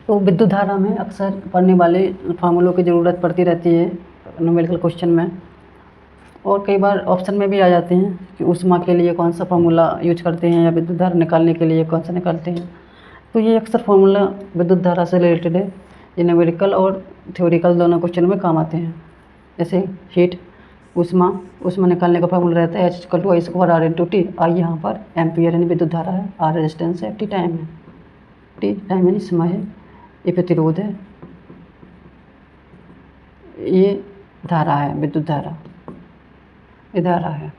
तो विद्युत धारा में अक्सर पढ़ने वाले फार्मूलों की ज़रूरत पड़ती रहती है न्यूमेरिकल क्वेश्चन में, और कई बार ऑप्शन में भी आ जाते हैं कि ऊष्मा के लिए कौन सा फार्मूला यूज करते हैं या विद्युत धारा निकालने के लिए कौन सा निकालते हैं। तो ये अक्सर फार्मूला विद्युत धारा से रिलेटेड है, ये न्यूमेरिकल और थ्योरिकल दोनों क्वेश्चन में काम आते हैं। जैसे हीट ऊष्मा निकालने का फार्मूला रहता है H=I²R/T। आई यहाँ पर एम्पियर यानी विद्युत धारा है, R रेजिस्टेंस है, T टाइम है, T टाइम यानी समय है, ये प्रतिरोध है, ये धारा है, विद्युत धारा ये धारा है,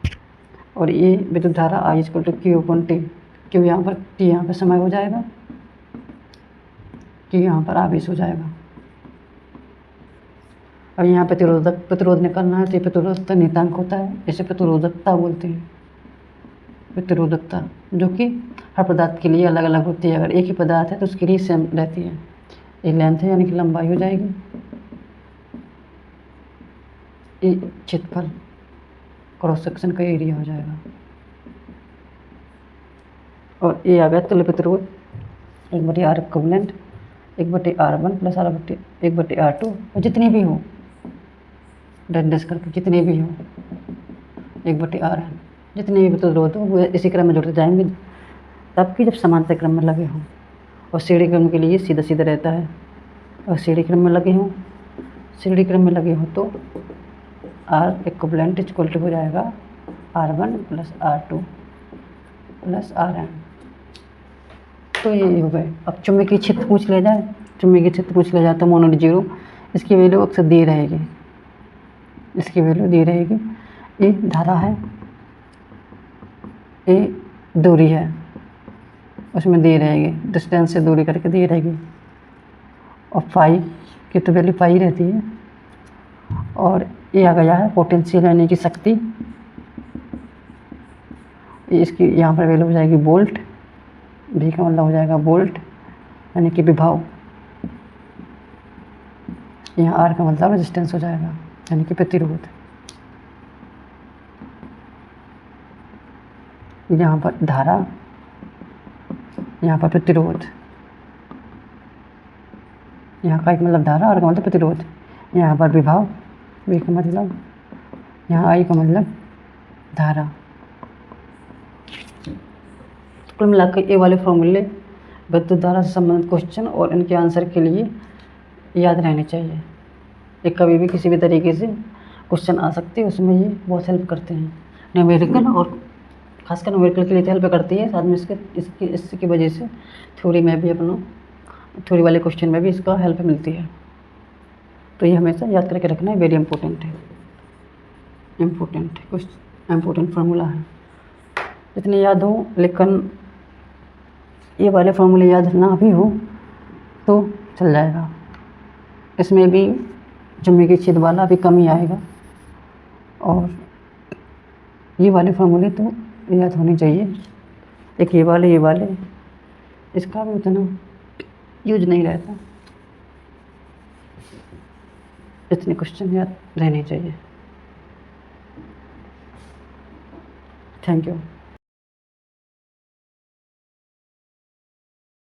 और ये विद्युत धारा I=Q/T। Q यहाँ पर, T यहाँ पर समय हो जाएगा, T यहाँ पर आवेश हो जाएगा। अब यहाँ प्रतिरोध निकालना है तो ये प्रतिरोधकता नियतांक होता है, इसे प्रतिरोधकता बोलते हैं। प्रतिरोधकता जो कि हर पदार्थ के लिए अलग अलग होती है। अगर एक ही पदार्थ है तो उसके लिए सेम रहती है। ये लेंथ है यानी कि लंबाई हो जाएगी, ये क्षेत्रफल क्रॉस सेक्शन का एरिया हो जाएगा, और ये आ गया तुल्य प्रतिरोध 1/R इक्विवेलेंट 1/R1 + R/1/R2, और जितनी भी हो डैश करके जितने भी हो 1/R जितने भी प्रतिरोध हो वो इसी क्रम में जुड़ते जाएंगे तब कि जब समांतर क्रम में लगे हों, और श्रेणी क्रम के लिए सीधा सीधा रहता है। और श्रेणी क्रम में लगे हों तो R इक्विवेलेंट = हो जाएगा R1 + R2 + Rn। तो ये हो गए। अब चुंबकीय क्षेत्र पूछ लिया जाए तो मोनोड 0, इसकी वैल्यू अक्सर दी रहेगी, ये धारा है, ये दूरी है, उसमें दी रहेगी, डिस्टेंस से दूरी करके दी रहेगी, और फाई की तो वैल्यू फाई रहती है। और ये आ गया है पोटेंशियल यानी कि शक्ति, इसकी यहाँ पर वैल्यू हो जाएगी वोल्ट, V का मतलब हो जाएगा वोल्ट यानी कि विभव, यहाँ R का मतलब रेजिस्टेंस हो जाएगा यानी कि प्रतिरोध। यहाँ पर धारा, यहाँ पर प्रतिरोध, यहाँ का एक मतलब धारा, R का मतलब प्रतिरोध, यहाँ पर विभव, V का मतलब, यहाँ I का मतलब धारा। कुल मिलाकर ये वाले फॉर्मूले विद्युत धारा से संबंधित क्वेश्चन और इनके आंसर के लिए याद रहने चाहिए। ये कभी भी किसी भी तरीके से क्वेश्चन आ सकते हैं, उसमें ये बहुत हेल्प करते हैं न्यूमेरिकल, और खासकर न्यूमेरिकल के लिए तो हेल्प करती है, साथ में इसकी वजह से थ्योरी में भी थ्योरी वाले क्वेश्चन में भी इसका हेल्प मिलती है। तो ये हमेशा याद करके रखना है, वेरी इंपॉर्टेंट है, इम्पोर्टेंट फार्मूला है, जितने याद हो। लेकिन ये वाले फार्मूले याद ना भी हो तो चल जाएगा, इसमें भी चुंबकीय क्षेत्र वाला भी कम ही आएगा, और ये वाले फार्मूले तो याद होने चाहिए। एक ये वाले इसका भी उतना यूज नहीं रहता, इतने क्वेश्चन याद रहने चाहिए। Thank you.